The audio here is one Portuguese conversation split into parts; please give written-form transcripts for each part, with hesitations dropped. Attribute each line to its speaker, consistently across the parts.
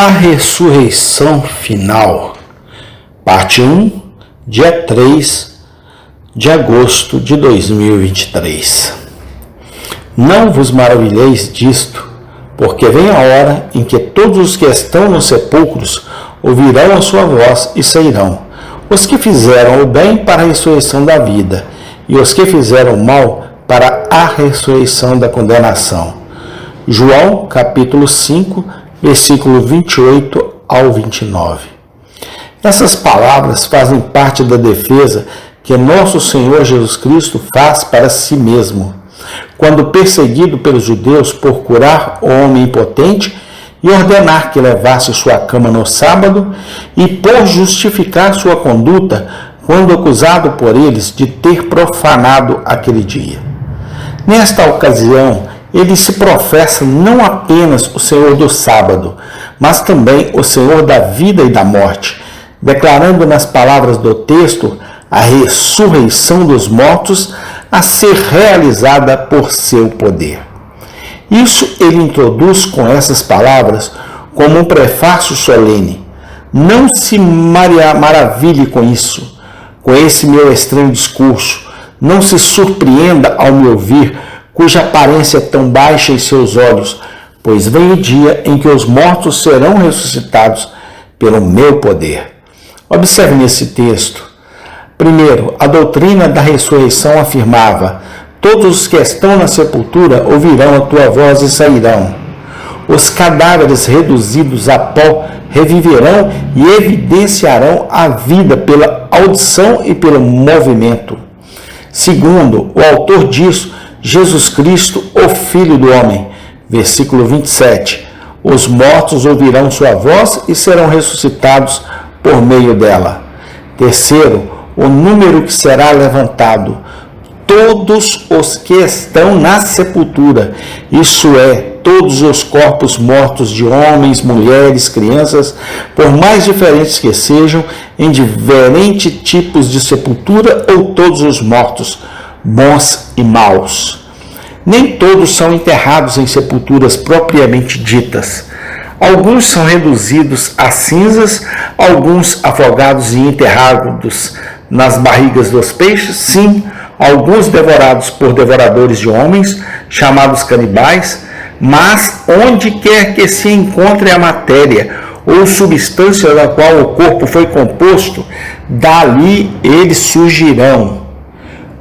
Speaker 1: A ressurreição final, parte 1, dia 3 de agosto de 2023. Não vos maravilheis disto, porque vem a hora em que todos os que estão nos sepulcros ouvirão a sua voz e sairão, os que fizeram o bem para a ressurreição da vida, e os que fizeram o mal para a ressurreição da condenação. João, capítulo 5, versículo 28 ao 29. Essas palavras fazem parte da defesa que nosso Senhor Jesus Cristo faz para si mesmo, quando perseguido pelos judeus por curar o homem impotente e ordenar que levasse sua cama no sábado, e por justificar sua conduta quando acusado por eles de ter profanado aquele dia. Nesta ocasião, ele se professa não apenas o Senhor do sábado, mas também o Senhor da vida e da morte, declarando nas palavras do texto a ressurreição dos mortos a ser realizada por seu poder. Isso ele introduz com essas palavras como um prefácio solene. Não se maravilhe com isso, com esse meu estranho discurso. Não se surpreenda ao me ouvir, cuja aparência é tão baixa em seus olhos, pois vem o dia em que os mortos serão ressuscitados pelo meu poder. Observe nesse texto. Primeiro, a doutrina da ressurreição afirmava: todos os que estão na sepultura ouvirão a tua voz e sairão. Os cadáveres reduzidos a pó reviverão e evidenciarão a vida pela audição e pelo movimento. Segundo, o autor disso, Jesus Cristo, o Filho do Homem, versículo 27, os mortos ouvirão sua voz e serão ressuscitados por meio dela. Terceiro, o número que será levantado, todos os que estão na sepultura, isso é, todos os corpos mortos de homens, mulheres, crianças, por mais diferentes que sejam, em diferentes tipos de sepultura, ou todos os mortos, bons e maus. Nem todos são enterrados em sepulturas propriamente ditas. Alguns são reduzidos a cinzas, alguns afogados e enterrados nas barrigas dos peixes, sim, alguns devorados por devoradores de homens, chamados canibais, mas onde quer que se encontre a matéria ou substância da qual o corpo foi composto, dali eles surgirão.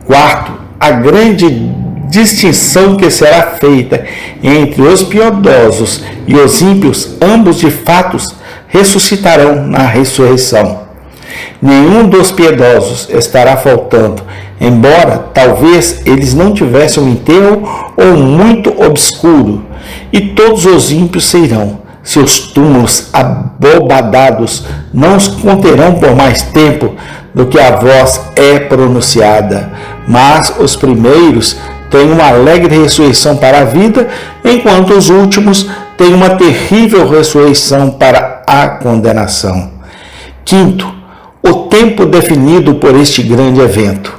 Speaker 1: Quarto, a grande distinção que será feita entre os piedosos e os ímpios, ambos de fato ressuscitarão na ressurreição. Nenhum dos piedosos estará faltando, embora talvez eles não tivessem um enterro ou muito obscuro, e todos os ímpios sairão. Seus túmulos abobadados não os conterão por mais tempo do que a voz é pronunciada, mas os primeiros têm uma alegre ressurreição para a vida, enquanto os últimos têm uma terrível ressurreição para a condenação. Quinto, o tempo definido por este grande evento.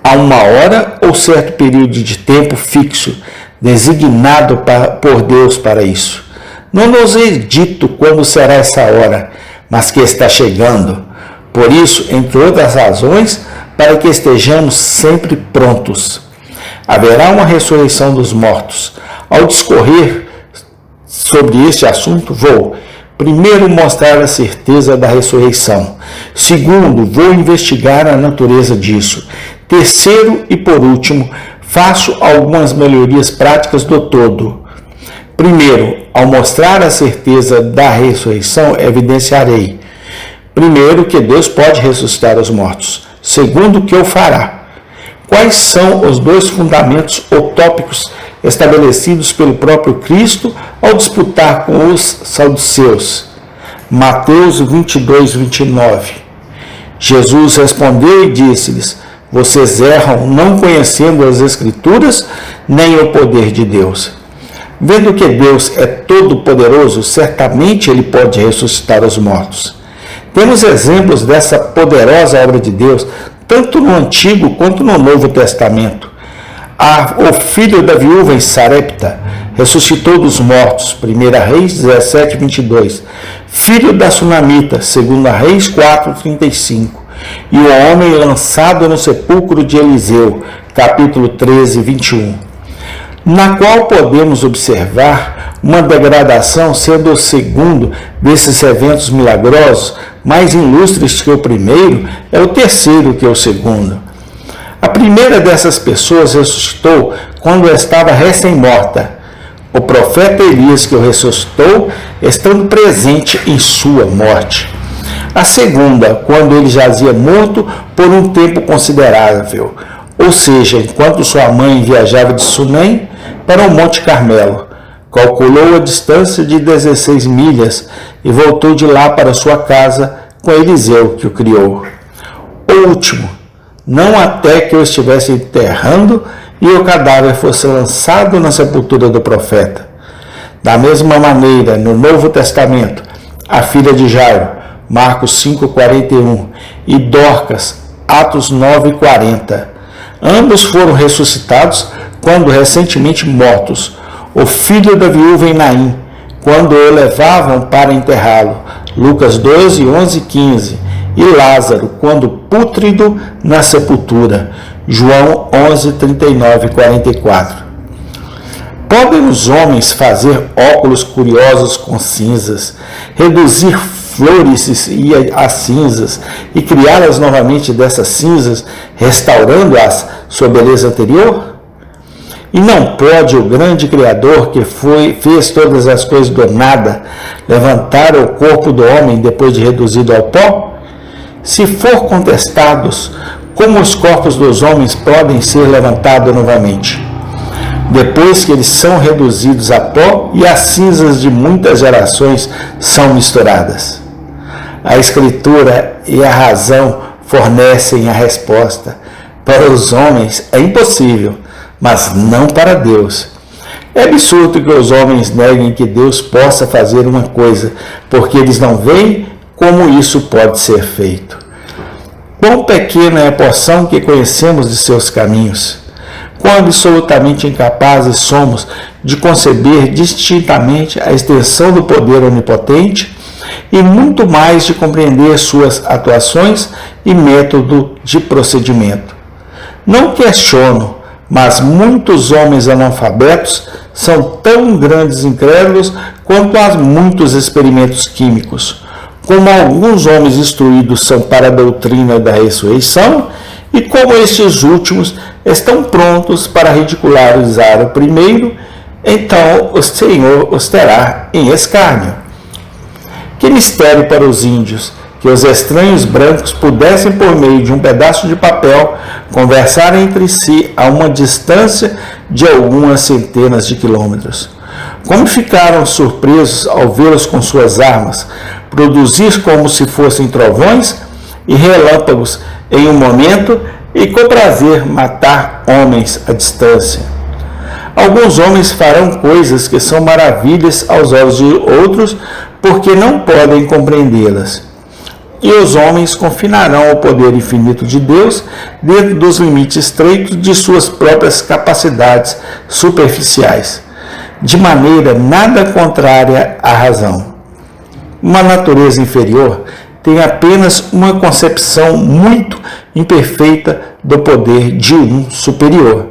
Speaker 1: Há uma hora ou certo período de tempo fixo, designado por Deus para isso. Não nos é dito quando será essa hora, mas que está chegando. Por isso, entre outras razões, para que estejamos sempre prontos. Haverá uma ressurreição dos mortos. Ao discorrer sobre este assunto, vou, primeiro, mostrar a certeza da ressurreição. Segundo, vou investigar a natureza disso. Terceiro e por último, faço algumas melhorias práticas do todo. Primeiro, ao mostrar a certeza da ressurreição, evidenciarei, primeiro, que Deus pode ressuscitar os mortos. Segundo, que o fará. Quais são os dois fundamentos utópicos estabelecidos pelo próprio Cristo ao disputar com os saduceus? Mateus 22, 29. Jesus respondeu e disse-lhes: vocês erram não conhecendo as Escrituras, nem o poder de Deus. Vendo que Deus é todo-poderoso, certamente Ele pode ressuscitar os mortos. Temos exemplos dessa poderosa obra de Deus, tanto no Antigo quanto no Novo Testamento. O filho da viúva em Sarepta ressuscitou dos mortos, 1 Reis 17, 22, filho da Sunamita, 2 Reis 4, 35, e o homem lançado no sepulcro de Eliseu, capítulo 13, 21, na qual podemos observar uma degradação, sendo o segundo desses eventos milagrosos mais ilustres que o primeiro, é o terceiro que é o segundo. A primeira dessas pessoas ressuscitou quando estava recém-morta. O profeta Elias, que o ressuscitou, estando presente em sua morte. A segunda, quando ele jazia morto por um tempo considerável, ou seja, enquanto sua mãe viajava de Sunem para o Monte Carmelo. Calculou a distância de 16 milhas e voltou de lá para sua casa com Eliseu, que o criou. O último, não até que eu estivesse enterrando e o cadáver fosse lançado na sepultura do profeta. Da mesma maneira, no Novo Testamento, a filha de Jairo, Marcos 5,41, e Dorcas, Atos 9,40. Ambos foram ressuscitados quando recentemente mortos. O filho da viúva em Naim, quando o levavam para enterrá-lo, Lucas 12, 11 e 15, e Lázaro, quando pútrido na sepultura, João 11, 39 e 44. Podem os homens fazer óculos curiosos com cinzas, reduzir flores a cinzas e criá-las novamente dessas cinzas, restaurando-as sua beleza anterior? E não pode o grande Criador, que fez todas as coisas do nada, levantar o corpo do homem depois de reduzido ao pó? Se for contestados, como os corpos dos homens podem ser levantados novamente, depois que eles são reduzidos a pó e as cinzas de muitas gerações são misturadas? A Escritura e a razão fornecem a resposta. Para os homens é impossível, mas não para Deus. É absurdo que os homens neguem que Deus possa fazer uma coisa, porque eles não veem como isso pode ser feito. Quão pequena é a porção que conhecemos de seus caminhos. Quão absolutamente incapazes somos de conceber distintamente a extensão do poder onipotente e muito mais de compreender suas atuações e método de procedimento. Não questiono, mas muitos homens analfabetos são tão grandes incrédulos quanto há muitos experimentos químicos, como alguns homens instruídos são para a doutrina da ressurreição, e como estes últimos estão prontos para ridicularizar o primeiro, então o Senhor os terá em escárnio. Que mistério para os índios, que os estranhos brancos pudessem, por meio de um pedaço de papel, conversar entre si a uma distância de algumas centenas de quilômetros. Como ficaram surpresos ao vê-los com suas armas, produzir como se fossem trovões e relâmpagos em um momento e com prazer matar homens à distância. Alguns homens farão coisas que são maravilhas aos olhos de outros, porque não podem compreendê-las. E os homens confinarão o poder infinito de Deus dentro dos limites estreitos de suas próprias capacidades superficiais, de maneira nada contrária à razão. Uma natureza inferior tem apenas uma concepção muito imperfeita do poder de um superior.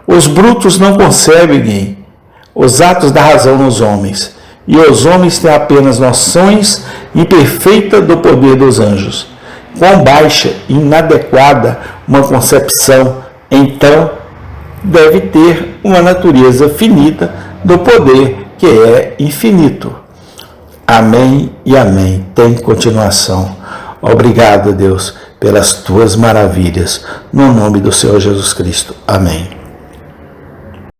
Speaker 1: Os brutos não concebem os atos da razão nos homens, e os homens têm apenas noções imperfeitas do poder dos anjos. Quão baixa e inadequada uma concepção, então, deve ter uma natureza finita do poder que é infinito. Amém e amém. Tem continuação. Obrigado, Deus, pelas tuas maravilhas. No nome do Senhor Jesus Cristo. Amém.